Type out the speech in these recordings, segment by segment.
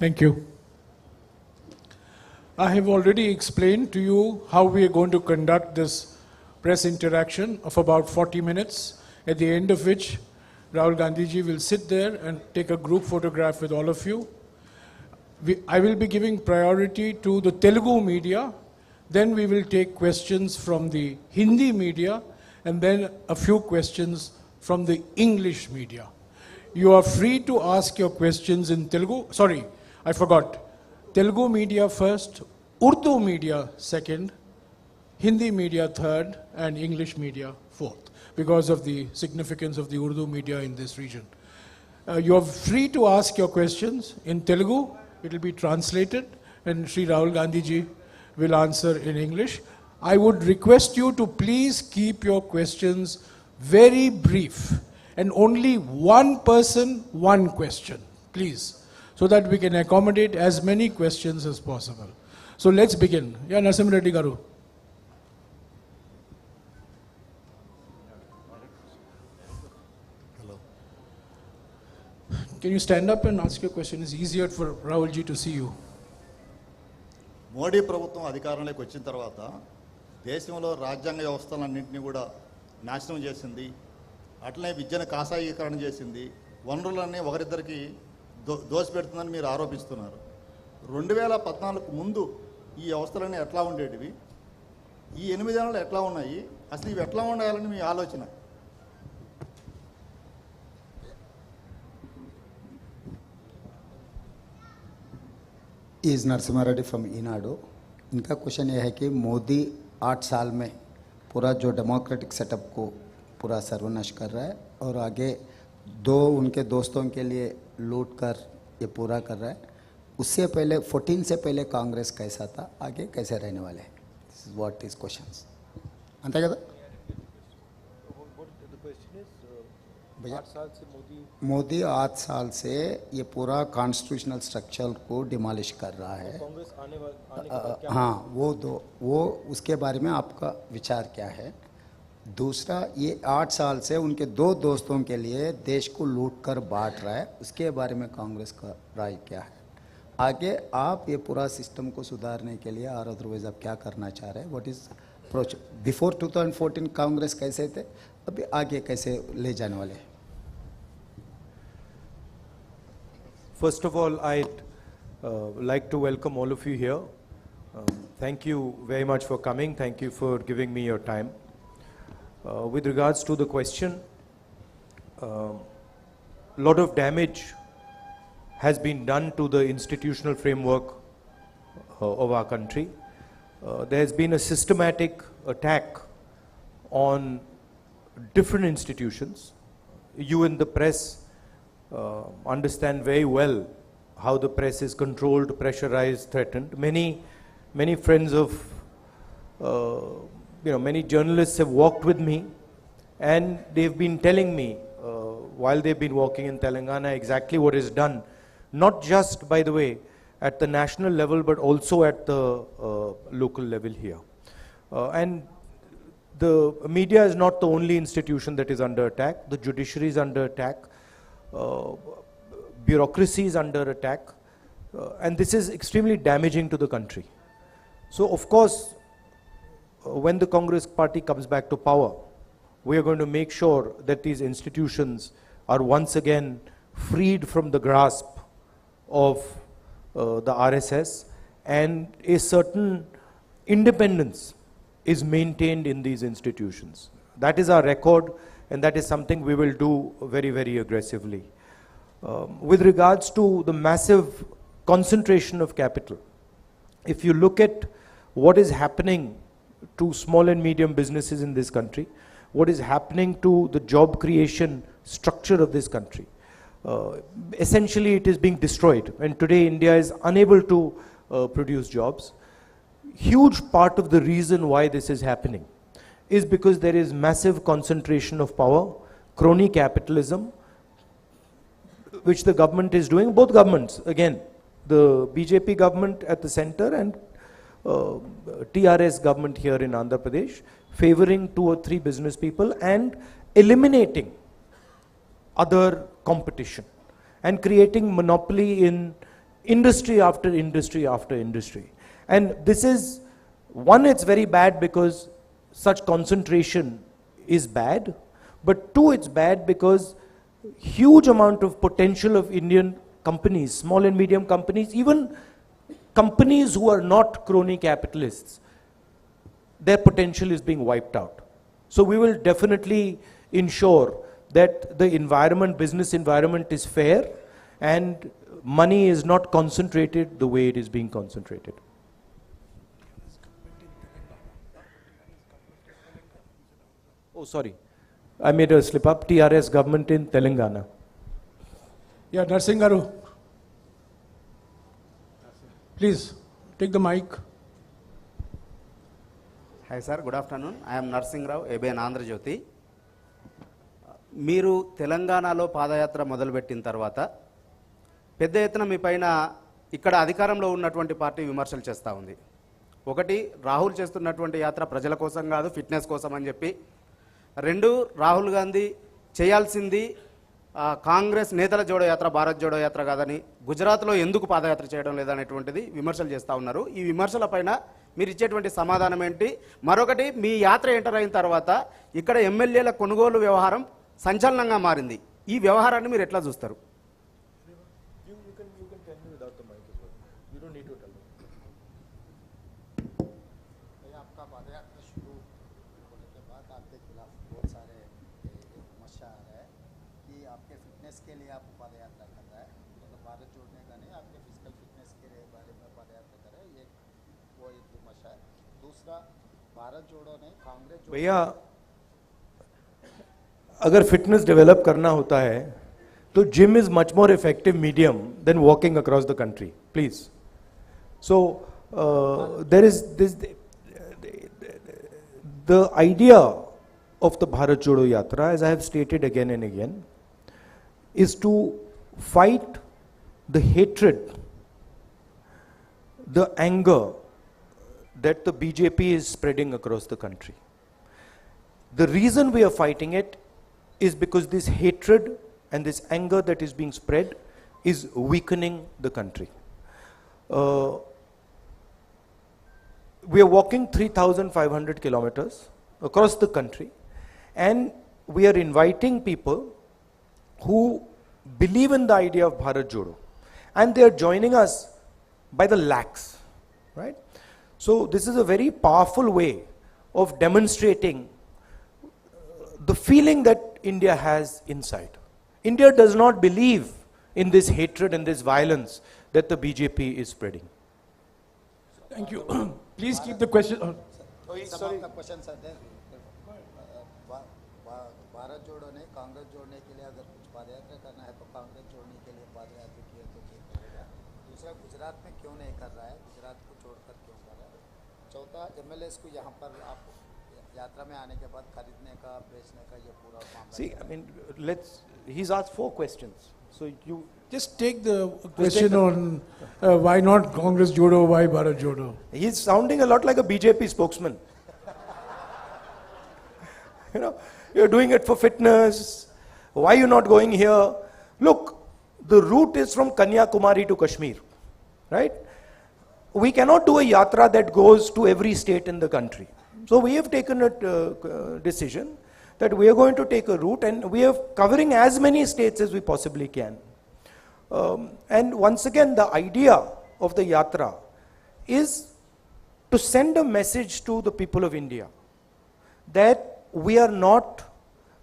Thank you. I have already explained to you how we are going to conduct this press interaction of about 40 minutes, at the end of which Rahul Gandhiji will sit there and take a group photograph with all of you. I will be giving priority to the Telugu media, then we will take questions from the Hindi media, and then a few questions from the English media. You are free to ask your questions in Telugu. Sorry, I forgot. Telugu media first, Urdu media second, Hindi media third, and English media fourth, because of the significance of the Urdu media in this region. You are free to ask your questions in Telugu. It will be translated, and Sri Rahul Gandhiji will answer in English. I would request you to please keep your questions very brief, and only one person, one question, please, so that we can accommodate as many questions as possible. So let's begin. Yeah, Narasimha Reddy Garu. Hello. Can you stand up and ask your question? It's easier for Rahul ji to see you. Modi ప్రభుత్వం అధికారంలోకి వచ్చిన తర్వాత దేశంలో రాజ్యాంగ వ్యవస్థలన్నింటినీ కూడా నాశనం చేసింది. అట్లనే విద్యను కాషాయీకరణ చేసింది. వనరులన్నీ ఒకరిద్దరికి దోసిపెడుతుందని మీరు ఆరోపిస్తున్నారు. 2014 ముందు ఈ వ్యవస్థలన్నీ ఎట్లా ఉండేటివి, ఈ 8 ఏళ్ళు ఎట్లా ఉన్నాయి, అసలు ఇవి ఎట్లా ఉండాలని మీ ఆలోచన? Is Narasimha Reddy from Eenadu. इनका क्वेश्चन ये है कि मोदी 8 साल में पूरा जो डेमोक्रेटिक सेटअप को पूरा सर्वनाश कर रहा है और आगे दो उनके दोस्तों के लिए लूट कर ये पूरा कर रहा है. उससे पहले 14 से पहले कांग्रेस कैसा था, आगे कैसे रहने वाले हैं? This is what is questions. अंతే కదా भैया. 8 साल से ये पूरा कॉन्स्टिट्यूशनल स्ट्रक्चर को डिमोलिश कर रहा है. कांग्रेस आने वाला हाँ, वो उसके बारे में आपका विचार क्या है? दूसरा, ये 8 साल से उनके 2 दोस्तों के लिए देश को लूट कर बांट रहा है, उसके बारे में कांग्रेस का राय क्या है? आगे आप ये पूरा सिस्टम को सुधारने के लिए और अदरवाइज आप क्या करना चाह रहे हैं? What is approach? Before 2014 Congress कैसे थे, अभी आगे कैसे ले जाने वाले हैं? First of all, I'd like to welcome all of you here. Thank you very much for coming. Thank you for giving me your time. With regards to the question, a lot of damage has been done to the institutional framework of our country. There has been a systematic attack on different institutions. You in the press understand very well how the press is controlled, pressurized, threatened. Many friends of, many journalists have walked with me, and they've been telling me while they've been walking in Telangana exactly what is done, not just, by the way, at the national level, but also at the local level here. And the media is not the only institution that is under attack. The judiciary is under attack. Bureaucracy is under attack, and this is extremely damaging to the country. So of course, when the Congress party comes back to power, we are going to make sure that these institutions are once again freed from the grasp of the RSS, and a certain independence is maintained in these institutions. That is our record, and that is something we will do very, very aggressively. With regards to the massive concentration of capital, if you look at what is happening to small and medium businesses in this country, what is happening to the job creation structure of this country, essentially it is being destroyed, and today India is unable to produce jobs. Huge part of the reason why this is happening is because there is massive concentration of power, crony capitalism, which the government is doing, both governments, again, the BJP government at the center and TRS government here in Andhra Pradesh, favoring 2 or 3 business people and eliminating other competition and creating monopoly in industry after industry after industry. And this is, one, it's very bad because such concentration is bad, but two, it's bad because huge amount of potential of Indian companies, small and medium companies, even companies who are not crony capitalists, their potential is being wiped out. So we will definitely ensure that the environment, business environment is fair and money is not concentrated the way it is being concentrated. Oh, sorry. I made a slip up. TRS government in Telangana. Yeah, Narsingaru. Please, take the mic. Hi sir, good afternoon. I am Narsing Rao, ABN Andhra Jyoti. మీరు తెలంగాణలో పాదయాత్ర మొదలుపెట్టిన తర్వాత పెద్ద ఎత్తున మీ పైన ఇక్కడ అధికారంలో ఉన్నటువంటి పార్టీ విమర్శలు చేస్తూ ఉంది. ఒకటి, రాహుల్ చేస్తున్నటువంటి యాత్ర ప్రజల కోసం కాదు, ఫిట్నెస్ కోసం అని చెప్పి. రెండు, రాహుల్ గాంధీ చేయాల్సింది కాంగ్రెస్ నేతల జోడో యాత్ర, భారత్ జోడో యాత్ర కాదని, గుజరాత్లో ఎందుకు పాదయాత్ర చేయడం లేదనేటువంటిది విమర్శలు చేస్తూ ఉన్నారు. ఈ విమర్శల పైన మీరు ఇచ్చేటువంటి సమాధానం ఏంటి? మరొకటి, మీ యాత్ర ఎంటర్ అయిన తర్వాత ఇక్కడ ఎమ్మెల్యేల కొనుగోలు వ్యవహారం సంచలనంగా మారింది. ఈ వ్యవహారాన్ని మీరు ఎట్లా చూస్తారు? आपका पदयात्रा शुरू होने के बाद आपके खिलाफ बहुत सारे समस्या आ रहा है कि आपके फिटनेस के लिए आप पदयात्रा कर रहा है, मतलब भारत जोड़ने का नहीं, आपके फिजिकल फिटनेस के बारे में पदयात्रा कर रहा है, ये वो एक विमर्श है. दूसरा, भारत जोड़ो नहीं, कांग्रेस जोड़ो. भैया, अगर फिटनेस डेवलप करना होता है तो gym is much more effective medium than walking across the country, please. So there is this, the idea of the Bharat Jodo Yatra, as I have stated again and again, is to fight the hatred, the anger that the BJP is spreading across the country. The reason we are fighting it is because this hatred and this anger that is being spread is weakening the country. We are walking 3,500 kilometers across the country, and we are inviting people who believe in the idea of Bharat Jodo, and they are joining us by the lakhs, right? So this is a very powerful way of demonstrating the feeling that India has inside. India does not believe in this hatred and this violence that the BJP is spreading. Thank you. Please keep the question. Some of the questions are there. Bharat जोड़ो नहीं, कांग्रेस जोड़ने के लिए अगर कुछ पदयात्रा करना है तो कांग्रेस जोड़ने के लिए पदयात्रा किया तो क्या करेगा? दूसरा, गुजरात में क्यों नहीं कर रहा है, गुजरात को छोड़कर क्यों कर रहा है? चौथा, एमएलएस को यहाँ पर आप यात्रा में आने के बाद खरीदने का, बेचने का ये पूरा मामला. See, I mean, he's asked 4 questions. So you Just take the question on why not Congress Jodo, why Bharat Jodo. He's sounding a lot like a BJP spokesman. You know, you're doing it for fitness. Why are you not going here? Look, the route is from Kanyakumari to Kashmir, right? We cannot do a yatra that goes to every state in the country. So we have taken a decision that we are going to take a route, and we are covering as many states as we possibly can. And once again, the idea of the yatra is to send a message to the people of India that we are not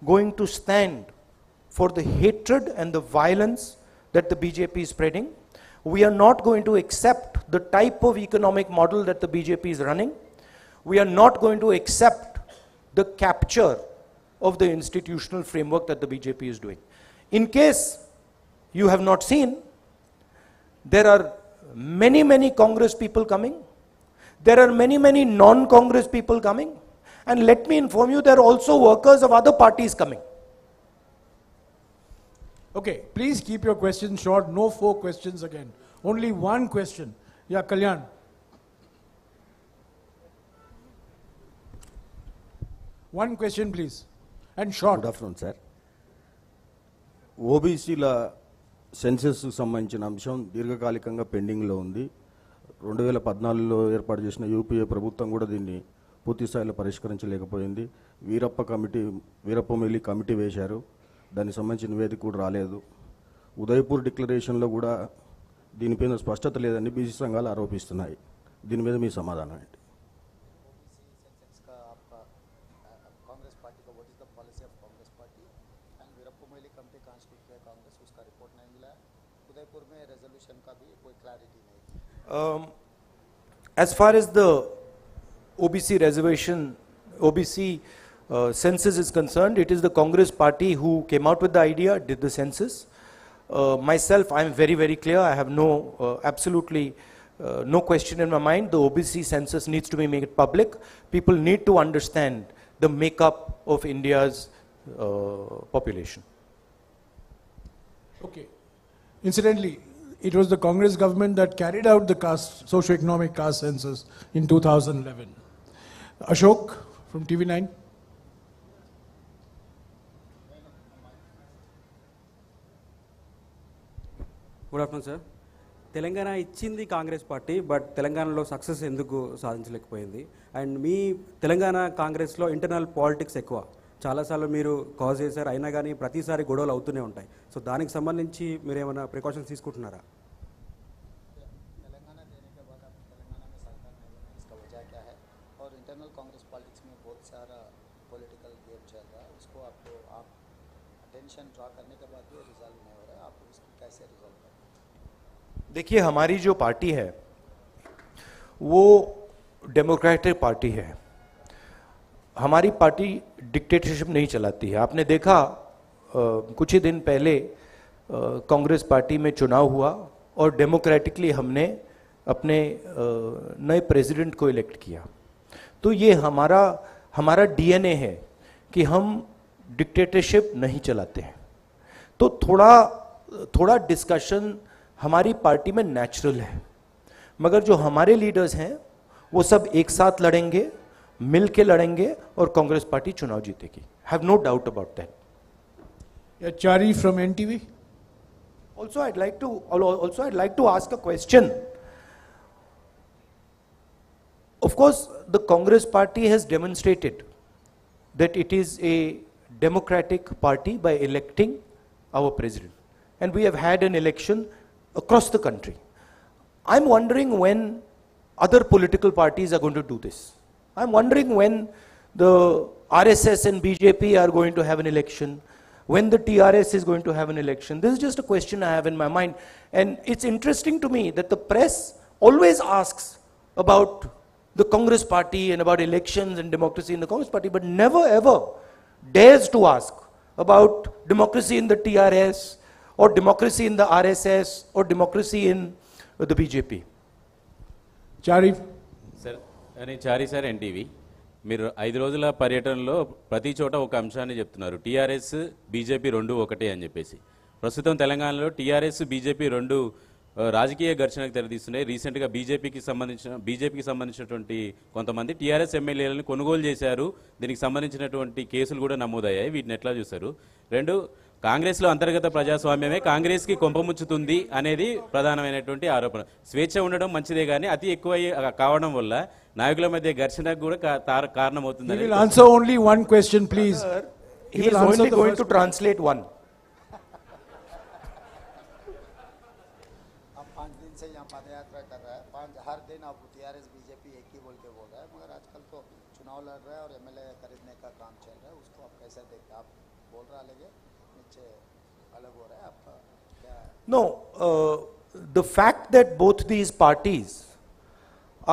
going to stand for the hatred and the violence that the BJP is spreading. We are not going to accept the type of economic model that the BJP is running. We are not going to accept the capture of the institutional framework that the BJP is doing. In case you have not seen, there are many, many Congress people coming. There are many, many non-Congress people coming. And let me inform you, there are also workers of other parties coming. Okay, please keep your questions short. No 4 questions again. Only one question. Yeah, Kalyan. One question, please. And short. Good afternoon sir. ఓబీసీల సెన్సెస్కు సంబంధించిన అంశం దీర్ఘకాలికంగా పెండింగ్లో ఉంది. 2014లో ఏర్పాటు చేసిన UPA ప్రభుత్వం కూడా దీన్ని పూర్తి స్థాయిలో పరిష్కరించలేకపోయింది. వీరప్పమొయిలి కమిటీ వేశారు, దానికి సంబంధించిన నివేదిక కూడా రాలేదు. ఉదయపూర్ డిక్లరేషన్లో కూడా దీనిపైన స్పష్టత లేదని బీసీ సంఘాలు ఆరోపిస్తున్నాయి. దీని మీద మీ సమాధానం ఏంటి? कांग्रेस पार्टी का what is the policy of Congress party and वीरप्पमोइली committee constitute किया कांग्रेस, उसका रिपोर्ट नहीं मिला. उदयपुर में रेजोल्यूशन का भी कोई क्लैरिटी नहीं. As far as the OBC reservation, OBC census is concerned, it is the Congress party who came out with the idea, did the census. Myself, I am very, very clear. I have absolutely no question in my mind. The OBC census needs to be made public. People need to understand the makeup of India's population. Okay. Incidentally, it was the Congress government that carried out the socio-economic caste census in 2011. Ashok from TV9. Good afternoon sir. Telangana ఇచ్చింది Congress party, but తెలంగాణలో success ఎందుకు సాధించలేకపోయింది? And మీ తెలంగాణ కాంగ్రెస్లో internal politics ఎక్కువ, చాలాసార్లు మీరు cause చేశారు, అయినా కానీ ప్రతిసారి గొడవలు అవుతూనే ఉంటాయి. సో దానికి సంబంధించి మీరు ఏమైనా ప్రికాషన్స్ తీసుకుంటున్నారా? तेलंगाना देने के बाद आप तेलंगाना में सरकार नहीं बनी, इसका वजह क्या है? और इंटरनल कांग्रेस पॉलिटिक्स में बहुत सारा पॉलिटिकल गेम चल रहा है, उसको आपको आप अटेंशन ड्रा करने के बाद भी रिजॉल्व नहीं हो रहा है, आप उसको कैसे रिजॉल्व करें? देखिए, हमारी जो पार्टी है वो डेमोक्रेटिक पार्टी है. हमारी पार्टी डिक्टेटरशिप नहीं चलाती है. आपने देखा कुछ ही दिन पहले कांग्रेस पार्टी में चुनाव हुआ और डेमोक्रेटिकली हमने अपने नए प्रेसिडेंट को इलेक्ट किया. तो ये हमारा डीएनए है कि हम डिक्टेटरशिप नहीं चलाते हैं. तो थोड़ा डिस्कशन हमारी पार्टी में नेचुरल है, मगर जो हमारे लीडर्स हैं वो सब एक साथ लड़ेंगे, मिल के लड़ेंगे और कांग्रेस पार्टी चुनाव जीतेगी. Have no doubt about that. Chari from NTV. Also, I'd like to ask a question. Of course, the Congress party has demonstrated that it is a democratic party by electing our president. And we have had an election across the country. I'm wondering when other political parties are going to do this. I'm wondering when the RSS and BJP are going to have an election, when the TRS is going to have an election. This is just a question I have in my mind. And it's interesting to me that the press always asks about the Congress party and about elections and democracy in the Congress party, but never ever dares to ask about democracy in the TRS or democracy in the RSS or democracy in the BJP. Chari. Sir, నేను చారీ sir, NTV. మీరు 5 రోజుల పర్యటనలో ప్రతి చోట ఒక అంశాన్ని చెప్తున్నారు, TRS BJP రెండు ఒకటే అని చెప్పేసి. ప్రస్తుతం తెలంగాణలో టీఆర్ఎస్ బీజేపీ రెండు రాజకీయ ఘర్షణకు తెరదీస్తున్నాయి. రీసెంట్గా బీజేపీకి సంబంధించినటువంటి కొంతమంది టీఆర్ఎస్ ఎమ్మెల్యేలను కొనుగోలు చేశారు. దీనికి సంబంధించినటువంటి కేసులు కూడా నమోదయ్యాయి. వీటిని ఎట్లా చూస్తారు? రెండు, కాంగ్రెస్లో అంతర్గత ప్రజాస్వామ్యమే కాంగ్రెస్కి కొంపముచ్చుతుంది అనేది ప్రధానమైనటువంటి ఆరోపణ. స్వేచ్ఛ ఉండడం మంచిదే కానీ అతి ఎక్కువ కావడం వల్ల నాయకుల మధ్య ఘర్షణకు కూడా కారణమవుతుంది. He will answer only one question, please. He is only going to translate one. आप 5 दिन से यहाँ पदयात्रा कर रहा है, हर दिन आप टीआरएस बीजेपी एक ही बोल के बोल रहा है, मगर आजकल तो चुनाव लड़ रहा है और एमएलए खरीदने का काम चल रहा है, उसको आप कैसे देखते हैं? आप बोल रहा लगे नीचे अलग हो रहा है आपका क्या? No, the fact that both these parties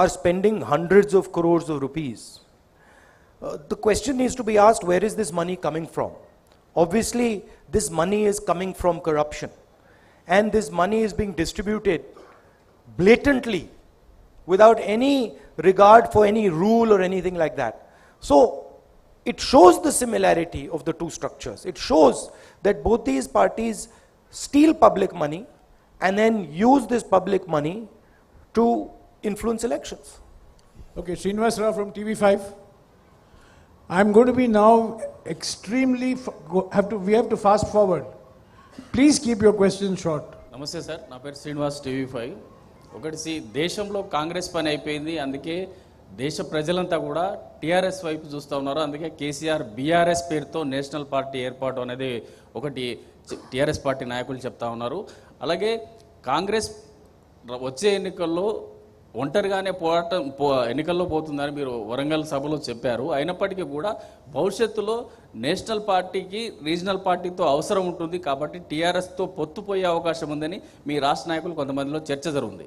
are spending hundreds of crores of rupees, the question needs to be asked, where is this money coming from? Obviously, this money is coming from corruption, and this money is being distributed blatantly without any regard for any rule or anything like that. So it shows the similarity of the two structures. It shows that both these parties steal public money and then use this public money to influence elections. Okay, Srinivas Rao from TV5. I'm going to be now extremely, we have to fast forward. Please keep your questions short. నమస్తే sir, నా పేరు Srinivas, TV5. ఒకటి దేశంలో కాంగ్రెస్ పని అయిపోయింది, అందుకే దేశ ప్రజలంతా కూడా టీఆర్ఎస్ వైపు చూస్తూ ఉన్నారు. అందుకే కేసీఆర్ బీఆర్ఎస్ పేరుతో నేషనల్ పార్టీ ఏర్పాటు అనేది ఒకటి టీఆర్ఎస్ పార్టీ నాయకులు చెప్తా ఉన్నారు. అలాగే కాంగ్రెస్ వచ్చే ఎన్నికల్లో ఒంటరిగానే ఎన్నికల్లో పోతుందని మీరు వరంగల్ సభలో చెప్పారు. అయినప్పటికీ కూడా భవిష్యత్తులో నేషనల్ పార్టీకి రీజనల్ పార్టీతో అవసరం ఉంటుంది, కాబట్టి టీఆర్ఎస్తో పొత్తుపోయే అవకాశం ఉందని మీ రాష్ట్ర నాయకులు కొంతమందిలో చర్చ జరుగుతుంది.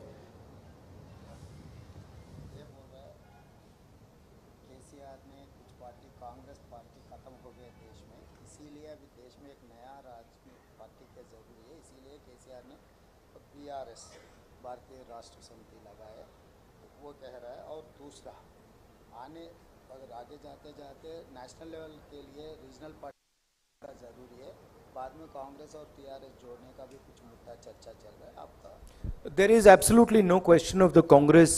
केसीआर ने कुछ पार्टी कांग्रेस पार्टी खत्म हो गए देश में, इसीलिए अभी देश में एक नया राजनीतिक पार्टी की जरूरी है. इसीलिए केसीआर ने बीआरएस भारतीय राष्ट्र समिति लगाए, वो कह रहा है. और दूसरा आने अगर आगे जाते जाते नेशनल लेवल के लिए रीजनल पार्टी का जरूरी है. बाद में कांग्रेस और टीआरएस जोड़ने का भी कुछ मुद्दा चर्चा चल रहा है. आपका There is absolutely no question of the Congress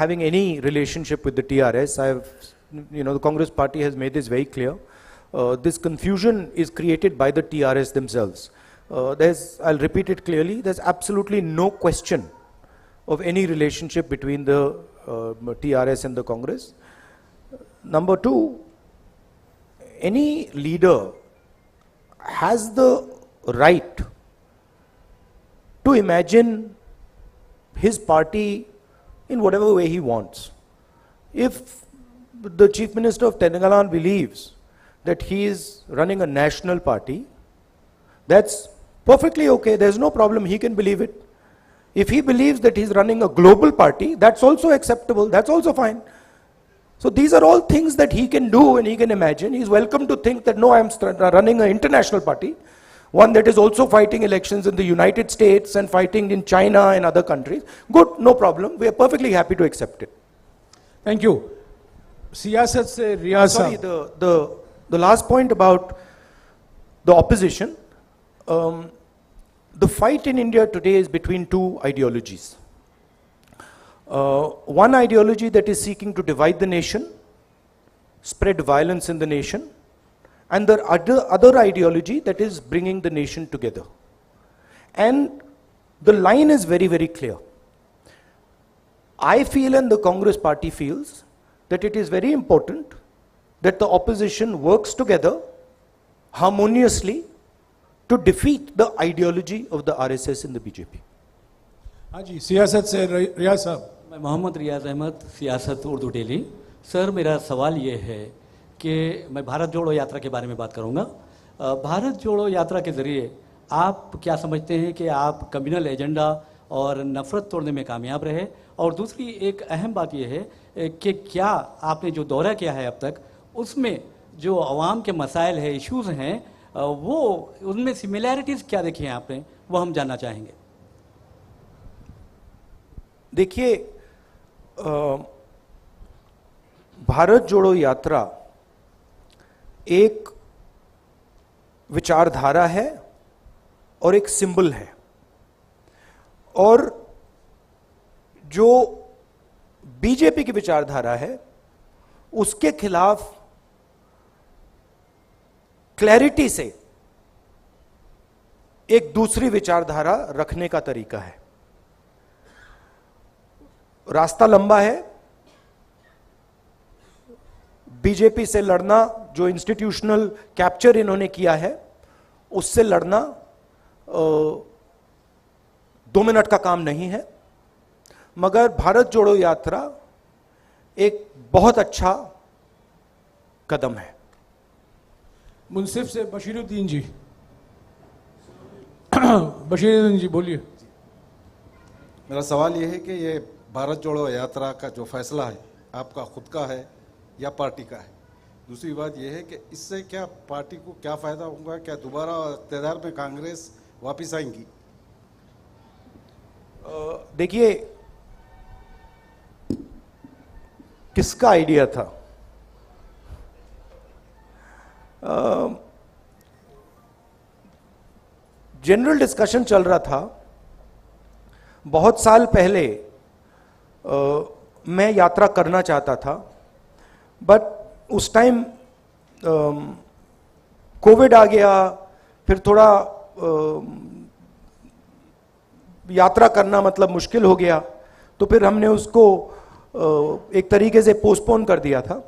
having any relationship with the TRS. The Congress party has made this very clear. This confusion is created by the TRS themselves. I'll repeat it clearly, there's absolutely no question of any relationship between the TRS and the Congress. Number two, any leader has the right to imagine his party in whatever way he wants. If the Chief Minister of Telangana believes that he is running a national party, that's perfectly okay, there's no problem, he can believe it. If he believes that he's running a global party, that's also acceptable, that's also fine. So these are all things that he can do and he can imagine. He's welcome to think that no, I'm running an international party, one that is also fighting elections in the United States and fighting in China and other countries. Good, no problem, we are perfectly happy to accept it. Thank you. Siyasat se Riyaz Sorry, sahab. the last point about the opposition. The fight in India today is between two ideologies. One ideology that is seeking to divide the nation, spread violence in the nation, and the other ideology that is bringing the nation together. And the line is very, very clear. I feel and the Congress party feels that it is very important that the opposition works together harmoniously to defeat the ideology of the RSS and the BJP. हाँ जी, सियासत से रियाज साहब. मैं मोहम्मद रियाज अहमद, सियासत Urdu daily. Sir, मेरा सवाल ये है कि मैं भारत जोड़ो यात्रा के बारे में बात करूंगा. भारत जोड़ो यात्रा के ज़रिए आप क्या समझते हैं कि आप कम्युनल एजेंडा और नफ़रत तोड़ने में कामयाब रहे? और दूसरी एक अहम बात यह है कि क्या आपने जो दौरा किया है अब तक, उसमें जो अवाम के मसाइल है, इश्यूज़ हैं, वो उनमें सिमिलैरिटीज़ क्या देखी हैं आपने, वो हम जानना चाहेंगे. देखिए, भारत जोड़ो यात्रा एक विचारधारा है और एक सिंबल है, और जो बीजेपी की विचारधारा है उसके खिलाफ क्लैरिटी से एक दूसरी विचारधारा रखने का तरीका है. रास्ता लंबा है. बीजेपी से लड़ना, जो इंस्टीट्यूशनल कैप्चर इन्होंने किया है, उससे लड़ना 2 मिनट का काम नहीं है. मगर भारत जोड़ो यात्रा एक बहुत अच्छा कदम है. मुंसिफ से बशीरुद्दीन जी. बशीरुद्दीन जी बोलिए. मेरा सवाल ये है कि ये भारत जोड़ो यात्रा का जो फैसला है, आपका खुद का है या पार्टी का है? दूसरी बात यह है कि इससे क्या पार्टी को क्या फ़ायदा होगा? क्या दोबारा इक़्तिदार में कांग्रेस वापस आएंगी? देखिए, किसका आइडिया था? जनरल डिस्कशन चल रहा था. बहुत साल पहले मैं यात्रा करना चाहता था, बट उस टाइम कोविड आ गया, फिर थोड़ा यात्रा करना मतलब मुश्किल हो गया, तो फिर हमने उसको एक तरीके से पोस्टपोन कर दिया था।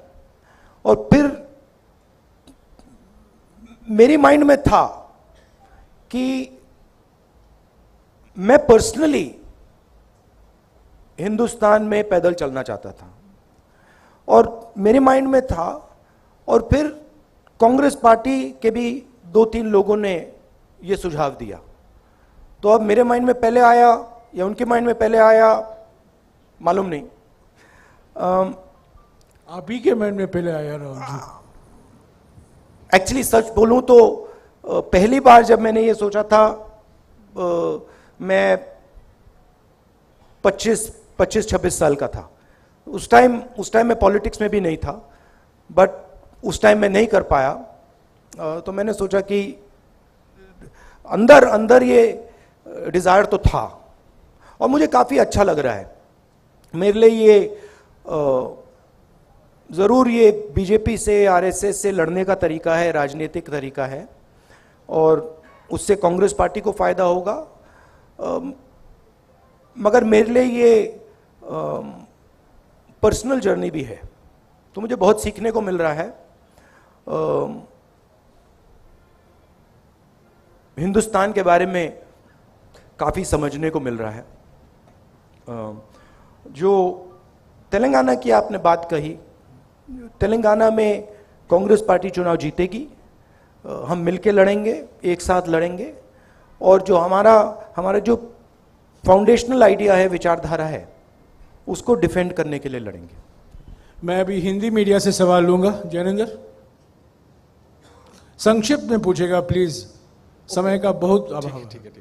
और फिर मेरी माइंड में था कि मैं पर्सनली हिंदुस्तान में पैदल चलना चाहता था, और मेरे माइंड में था, और फिर कांग्रेस पार्टी के भी 2-3 लोगों ने ये सुझाव दिया। तो अब मेरे माइंड में पहले आया या उनके माइंड में पहले आया, मालूम नहीं। आप ही के माइंड में पहले आया राहुल जी। एक्चुअली सच बोलूं तो पहली बार जब मैंने ये सोचा था, मैं 25-26 साल का था। उस टाइम मैं पॉलिटिक्स में भी नहीं था, बट उस टाइम मैं नहीं कर पाया। तो मैंने सोचा कि अंदर ये डिज़ायर तो था, और मुझे काफ़ी अच्छा लग रहा है। मेरे लिए ये ज़रूर ये बीजेपी से, आरएसएस से लड़ने का तरीका है, राजनीतिक तरीका है, और उससे कांग्रेस पार्टी को फ़ायदा होगा। मगर मेरे लिए ये पर्सनल जर्नी भी है, तो मुझे बहुत सीखने को मिल रहा है। हिंदुस्तान के बारे में काफ़ी समझने को मिल रहा है। जो तेलंगाना की आपने बात कही, तेलंगाना में कांग्रेस पार्टी चुनाव जीतेगी, हम मिलके लड़ेंगे, एक साथ लड़ेंगे, और जो हमारा जो फाउंडेशनल आइडिया है, विचारधारा है, उसको डिफेंड करने के लिए लड़ेंगे। मैं अभी हिंदी मीडिया से सवाल लूंगा। जैनेंद्र, संक्षिप्त में पूछेगा प्लीज, समय का बहुत अभाव है। ठीक है।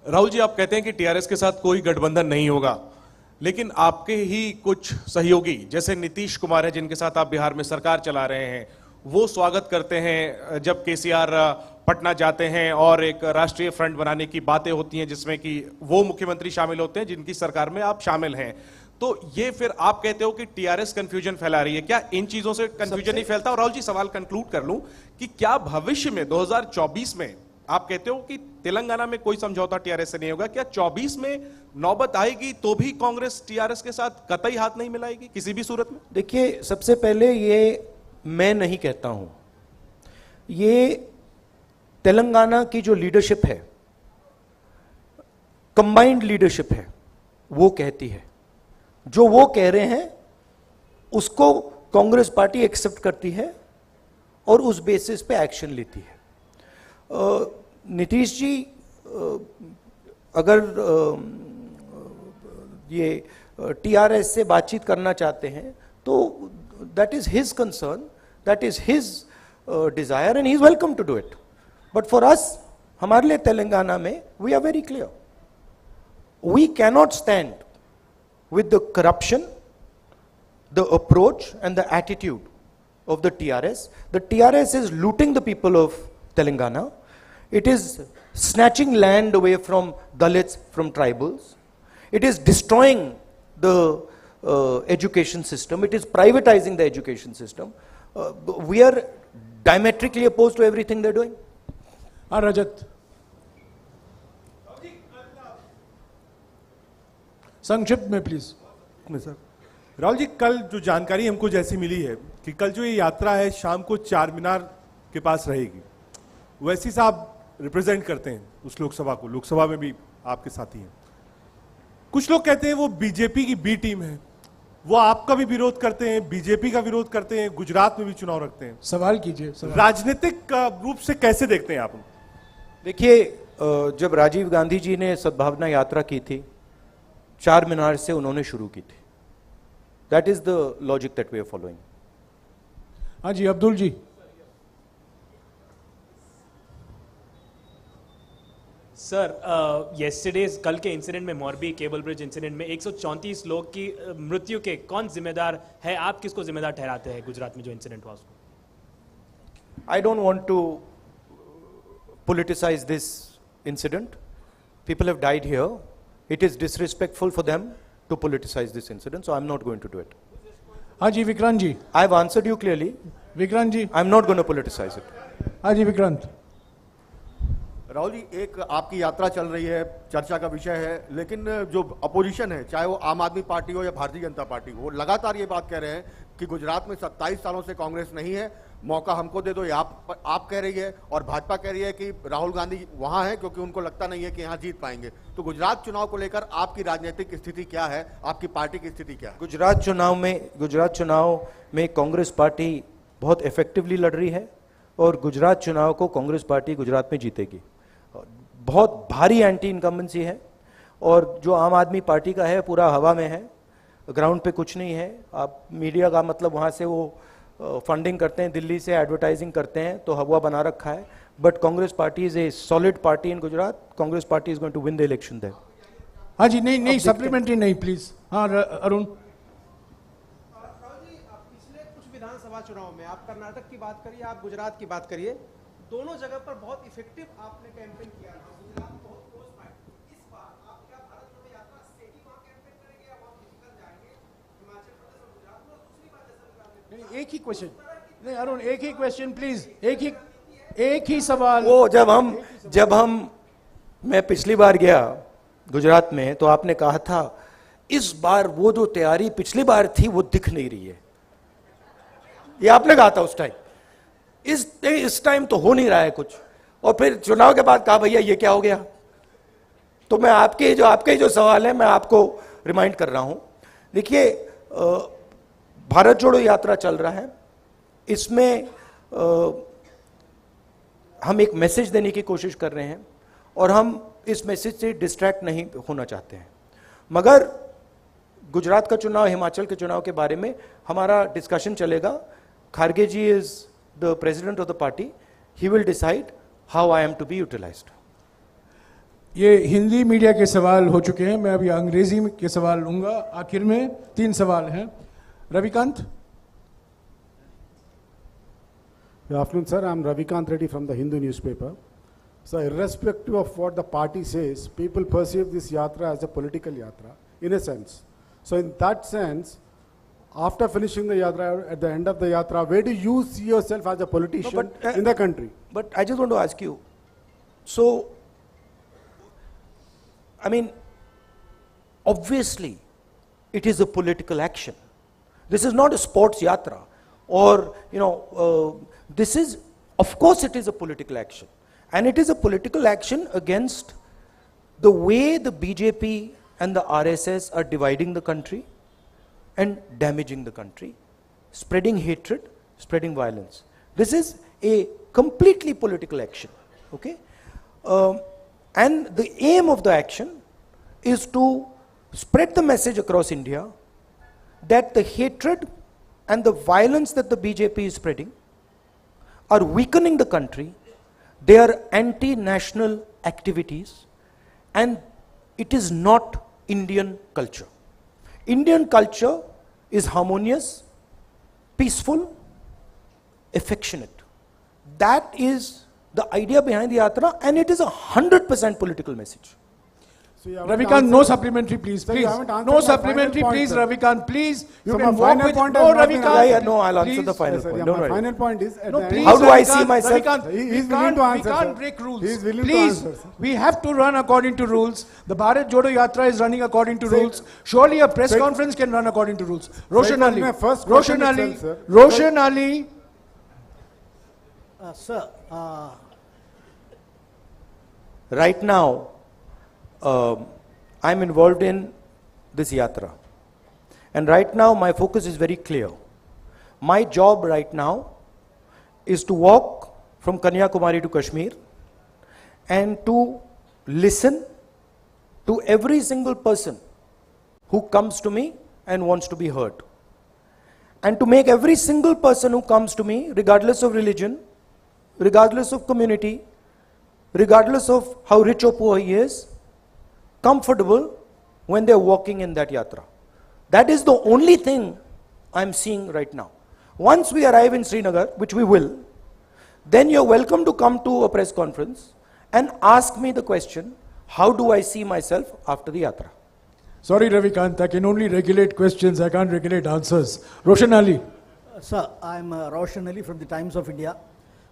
राहुल जी, आप कहते हैं कि टीआरएस के साथ कोई गठबंधन नहीं होगा, लेकिन आपके ही कुछ सहयोगी जैसे नीतीश कुमार है, जिनके साथ आप बिहार में सरकार चला रहे हैं, वो स्वागत करते हैं जब केसीआर पटना जाते हैं और एक राष्ट्रीय फ्रंट बनाने की बातें होती हैं, जिसमें कि वो मुख्यमंत्री शामिल होते हैं जिनकी सरकार में आप शामिल हैं। तो ये फिर आप कहते हो कि टीआरएस कंफ्यूजन फैला रही है, क्या इन चीजों से कंफ्यूजन नहीं फैलता? और राहुल जी, सवाल कंक्लूड कर लूं कि क्या भविष्य में 2024 में आप कहते हो कि तेलंगाना में कोई समझौता टीआरएस से नहीं होगा, क्या 24 में नौबत आएगी तो भी कांग्रेस टीआरएस के साथ कतई हाथ नहीं मिलाएगी किसी भी सूरत में? देखिए, सबसे पहले ये मैं नहीं कहता हूं, ये तेलंगाना की जो लीडरशिप है, कंबाइंड लीडरशिप है, वो कहती है। जो वो कह रहे हैं उसको कांग्रेस पार्टी एक्सेप्ट करती है और उस बेसिस पे एक्शन लेती है। नीतीश जी अगर ये टीआरएस से बातचीत करना चाहते हैं तो that is his concern, that is his desire, and he is welcome to do it. But for us, हमारे लिए तेलंगाना में we are very clear, we cannot stand with the corruption, the approach and the attitude of the TRS. The TRS is looting the people of Telangana. It is snatching land away from Dalits, from tribals. It is destroying the education system. It is privatizing the education system. We are diametrically opposed to everything they're doing. Rajat. संक्षिप्त में please. Sir, Rahul ji, कल जो जानकारी हमको जैसी मिली है कि कल जो ये यात्रा है शाम को चार मीनार के पास रहेगी, वैसी साहब रिप्रेजेंट करते हैं उस लोकसभा को, लोकसभा में भी आपके साथी हैं। कुछ लोग कहते हैं वो बीजेपी की बी टीम है, वो आपका भी विरोध करते हैं, बीजेपी का विरोध करते हैं, गुजरात में भी चुनाव रखते हैं। सवाल कीजिए। राजनीतिक रूप से कैसे देखते हैं आप? देखिए, जब राजीव गांधी जी ने सद्भावना यात्रा की थी, चार मीनार से उन्होंने शुरू की थी। That is the logic that we are following. हाँ जी, अब्दुल जी। सर, येस्टरडेज कल के इंसिडेंट में, मोरबी केबल ब्रिज इंसिडेंट में 134 लोग की मृत्यु के कौन जिम्मेदार है? आप किसको जिम्मेदार ठहराते हैं गुजरात में जो इंसिडेंट हुआ उसको? I don't want to politicize this incident. People have died here. It is disrespectful for them to politicize this incident, so I'm not going to do it. Haji Vikrant ji. I've answered you clearly. Vikrant ji. I'm not going to politicize it. Haji Vikrant. Rahul ji, एक आपकी यात्रा चल रही है, चर्चा का विषय है, लेकिन जो अपोजिशन है, चाहे वो आम आदमी पार्टी हो या भारतीय जनता पार्टी हो, वो लगातार ये बात कह रहे हैं कि गुजरात में 27 सालों से कांग्रेस नहीं है, मौका हमको दे दो, ये आप कह रही है, और भाजपा कह रही है कि राहुल गांधी वहां है क्योंकि उनको लगता नहीं है कि यहाँ जीत पाएंगे। तो गुजरात चुनाव को लेकर आपकी राजनीतिक स्थिति क्या है, आपकी पार्टी की स्थिति क्या है? गुजरात चुनाव में कांग्रेस पार्टी बहुत इफेक्टिवली लड़ रही है और गुजरात चुनाव को कांग्रेस पार्टी गुजरात में जीतेगी। बहुत भारी एंटी इनकम्बेंसी है और जो आम आदमी पार्टी का है पूरा हवा में है, ग्राउंड पे कुछ नहीं है। आप मीडिया का मतलब वहाँ से वो फंडिंग करते हैं, दिल्ली से एडवर्टाइजिंग करते हैं, तो हवा बना रखा है। But Congress party is a solid party in Gujarat. Congress party is going to win the election there. हाँ जी, नहीं सप्लीमेंट्री नहीं प्लीज। हाँ अरुण। पिछले कुछ विधानसभा चुनाव में आप कर्नाटक की बात करिए, आप गुजरात की बात करिए, दोनों जगह पर बहुत इफेक्टिव आपने कैंपेन किया था। गुजरात बहुत क्लोज फाइट। इस बार आप क्या भारत जोड़ो यात्रा से ही वहां कैंपेन करेंगे या वहां फिजिकल जाएंगे हिमाचल प्रदेश और गुजरात में? और दूसरी बात, जैसा नहीं, एक ही क्वेश्चन, नहीं अरुण, एक ही क्वेश्चन प्लीज, एक ही सवाल। वो जब हम मैं पिछली बार गया गुजरात में तो आपने कहा था इस बार वो जो तैयारी पिछली बार थी वो दिख नहीं रही है, ये आपने कहा था उस टाइम। इस टाइम तो हो नहीं रहा है कुछ, और फिर चुनाव के बाद कहा भैया ये क्या हो गया। तो मैं आपके जो सवाल है मैं आपको रिमाइंड कर रहा हूं। देखिए, भारत जोड़ो यात्रा चल रहा है, इसमें हम एक मैसेज देने की कोशिश कर रहे हैं और हम इस मैसेज से डिस्ट्रैक्ट नहीं होना चाहते हैं। मगर गुजरात का चुनाव, हिमाचल के चुनाव के बारे में हमारा डिस्कशन चलेगा। खारगे जी is the president of the party, he will decide how I am to be utilized. ये हिंदी मीडिया के सवाल हो चुके हैं, मैं अभी अंग्रेजी के सवाल लूंगा। आखिर में 3 सवाल हैं। Ravikant. Good afternoon, sir. I'm Ravikant Reddy from the Hindu newspaper. So, irrespective of what the party says, people perceive this yatra as a political yatra, in a sense. So, in that sense, after finishing the yatra, at the end of the yatra, where do you see yourself as a politician in the country? But I just want to ask you, so, I mean, obviously, it is a political action. This is not a sports yatra, or, this is, of course it is a political action. And it is a political action against the way the BJP and the RSS are dividing the country and damaging the country, spreading hatred, spreading violence. This is a completely political action, okay? And the aim of the action is to spread the message across India that the hatred and the violence that the BJP is spreading are weakening the country. They are anti-national activities, and it is not Indian culture. Indian culture is harmonious, peaceful, affectionate. That is the idea behind the yatra, and it is 100% political message. Ravikant, no supplementary, please. Please. No supplementary, please, Ravikant, please. You can walk with... No, Ravikant. No, I'll answer the final point. My final point is... No, please, how do I see myself? Ravikant, He's willing to answer, we can't sir. break rules. He's willing Please, to answer, sir. we have to run according to rules. The Bharat Jodo Yatra is running according to rules. Surely a press conference can run according to rules. Roshan Ali. Roshan Ali. Roshan Ali. Sir, right now, I'm involved in this yatra. And right now, my focus is very clear. My job right now is to walk from Kanyakumari to Kashmir and to listen to every single person who comes to me and wants to be heard. And to make every single person who comes to me, regardless of religion, regardless of community, regardless of how rich or poor he is, comfortable when they're walking in that yatra. That is the only thing I'm seeing right now. Once we arrive in Srinagar, which we will, then you're welcome to come to a press conference and ask me the question, how do I see myself after the yatra? Sorry, Ravikant, I can only regulate questions, I can't regulate answers. Roshan Ali. sir, I'm Roshan Ali from the Times of India.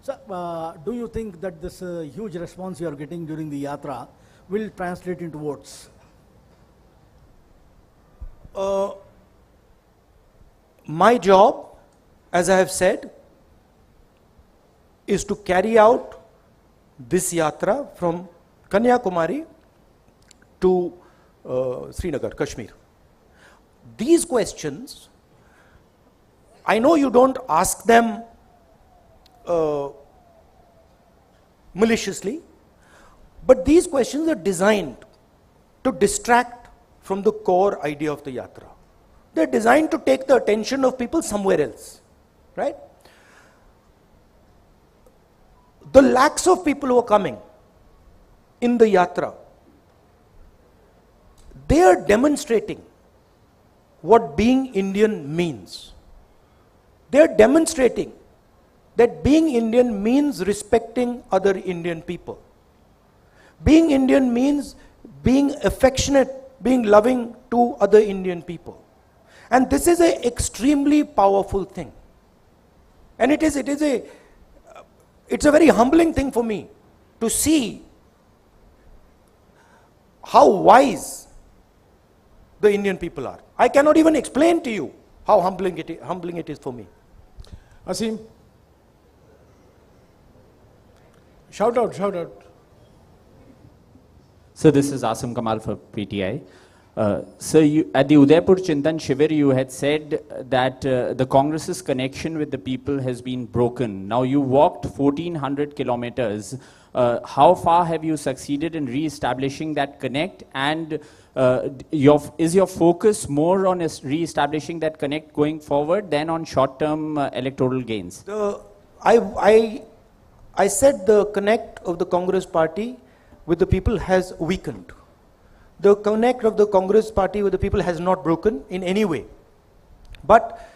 So, do you think that this huge response you are getting during the yatra will translate into votes? My job, as I have said, is to carry out this yatra from Kanyakumari to Srinagar, Kashmir. These questions, I know you don't ask them maliciously, but these questions are designed to distract from the core idea of the yatra. They're designed to take the attention of people somewhere else, right? The lakhs of people who are coming in the yatra, they are demonstrating what being Indian means. They are demonstrating that being Indian means respecting other Indian people. Being Indian means being affectionate, being loving to other Indian people. And this is an extremely powerful thing. And it's a very humbling thing for me to see how wise the Indian people are. I cannot even explain to you how humbling it is for me. Asim, shout out, shout out. So this is Asim Kamal for PTI. So at the Udaipur Chintan Shivir, you had said that the Congress's connection with the people has been broken. Now you walked 1400 kilometers. How far have you succeeded in re-establishing that connect? And is your focus more on re-establishing that connect going forward than on short-term electoral gains? I said the connect of the Congress party with the people has weakened. The connect of the Congress party with the people has not broken in any way, but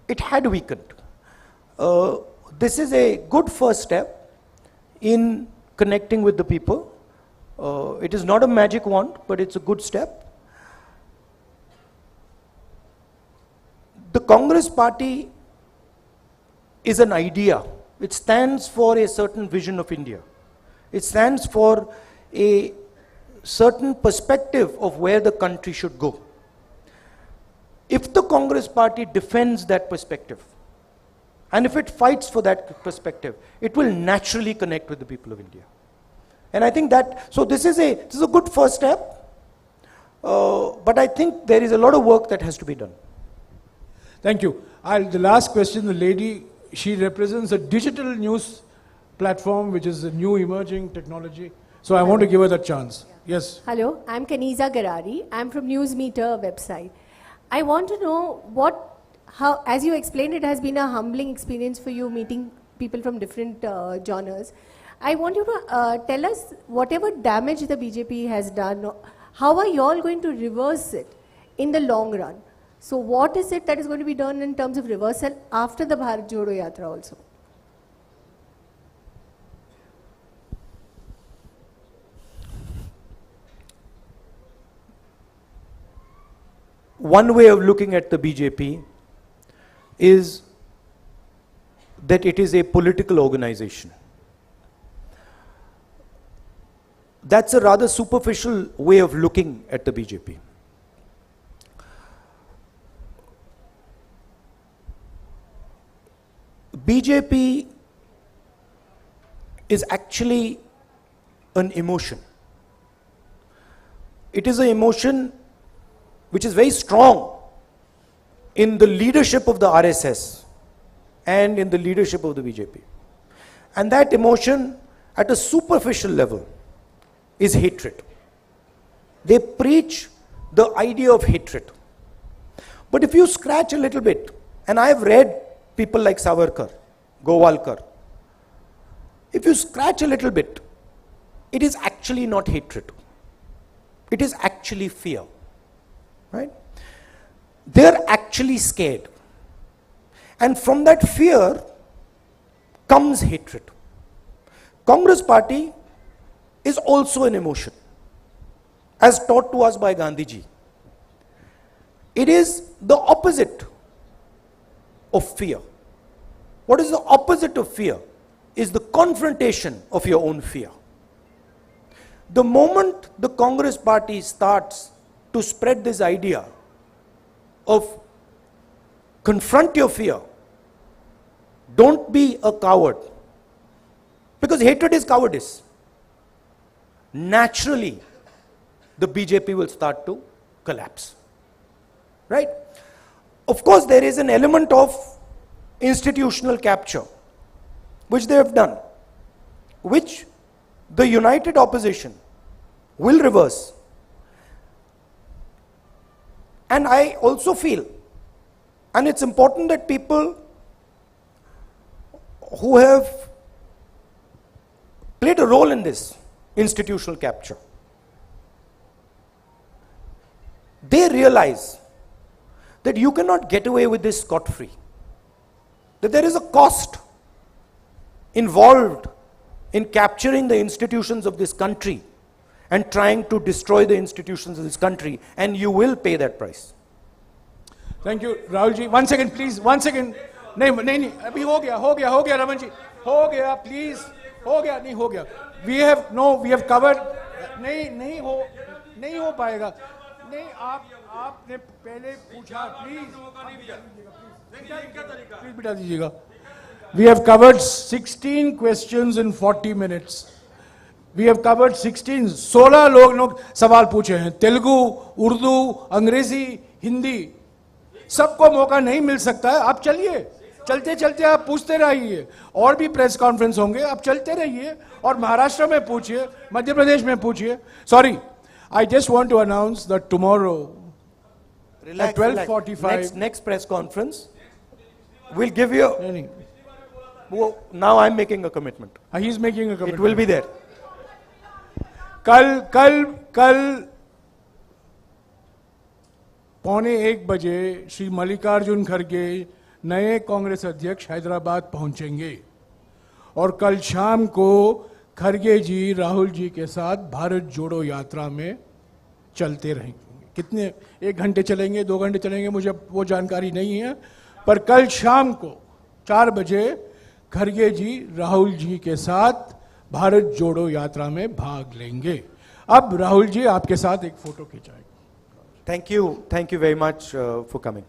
it had weakened. This is a good first step in connecting with the people. It is not a magic wand, but it's a good step. The Congress party is an idea. It stands for a certain vision of India. It stands for a certain perspective of where the country should go. If the Congress party defends that perspective, and if it fights for that perspective, it will naturally connect with the people of India. And I think that, so this is a good first step, but I think there is a lot of work that has to be done. Thank you. The last question, the lady, she represents a digital news platform, which is a new emerging technology. So I want to give her that chance. Yes. Hello, I'm Kaniza Garari. I'm from Newsmeter website. I want to know how, as you explained, it has been a humbling experience for you meeting people from different genres. I want you to tell us whatever damage the BJP has done, how are you all going to reverse it in the long run? So what is it that is going to be done in terms of reversal after the Bharat Jodo Yatra also? One way of looking at the BJP is that it is a political organization. That's a rather superficial way of looking at the BJP. BJP is actually an emotion. It is an emotion which is very strong in the leadership of the RSS and in the leadership of the BJP. And that emotion at a superficial level is hatred. They preach the idea of hatred. But if you scratch a little bit, and I've read people like Savarkar, Gowalkar, if you scratch a little bit, it is actually not hatred. It is actually fear. Right? They're actually scared. And from that fear comes hatred. Congress party is also an emotion, as taught to us by Gandhiji. It is the opposite of fear. What is the opposite of fear? is the confrontation of your own fear. The moment the Congress party starts to spread this idea of confront your fear, don't be a coward, because hatred is cowardice, naturally the BJP will start to collapse. Right? Of course, there is an element of institutional capture, which they have done, which the united opposition will reverse. And I also feel, and it's important that people who have played a role in this institutional capture, they realize that you cannot get away with this scot-free, that there is a cost involved in capturing the institutions of this country and trying to destroy the institutions of this country, and you will pay that price. Thank you, Rahul ji. 1 second, please. 1 second. नहीं, अभी हो गया, रमन जी, हो गया, please, हो गया. We have covered. नहीं हो पाएगा. नहीं, आपने पहले पूछा, please बिठा दीजिएगा. We have covered 16 questions in 40 minutes. We have covered 16 लोग सवाल पूछे हैं, तेलुगु, उर्दू, अंग्रेजी, हिंदी. सबको मौका नहीं मिल सकता है. आप चलिए, चलते आप पूछते रहिए. और भी प्रेस कॉन्फ्रेंस होंगे, आप चलते रहिए और महाराष्ट्र में पूछिए, मध्य प्रदेश में पूछिए. Sorry, I just want to announce that tomorrow at 12:45 next press conference we'll give you. Now I'm making a commitment. He's making a commitment. It will be there. कल 12:45 बजे श्री मल्लिकार्जुन खड़गे नए कांग्रेस अध्यक्ष हैदराबाद पहुंचेंगे और कल शाम को खड़गे जी राहुल जी के साथ भारत जोड़ो यात्रा में चलते रहेंगे. कितने, 1 घंटे चलेंगे, 2 घंटे चलेंगे, मुझे वो जानकारी नहीं है, पर कल शाम को 4 बजे खड़गे जी राहुल जी के साथ भारत जोड़ो यात्रा में भाग लेंगे. अब राहुल जी आपके साथ एक photo खिंचाएंगे. Thank you very much for coming.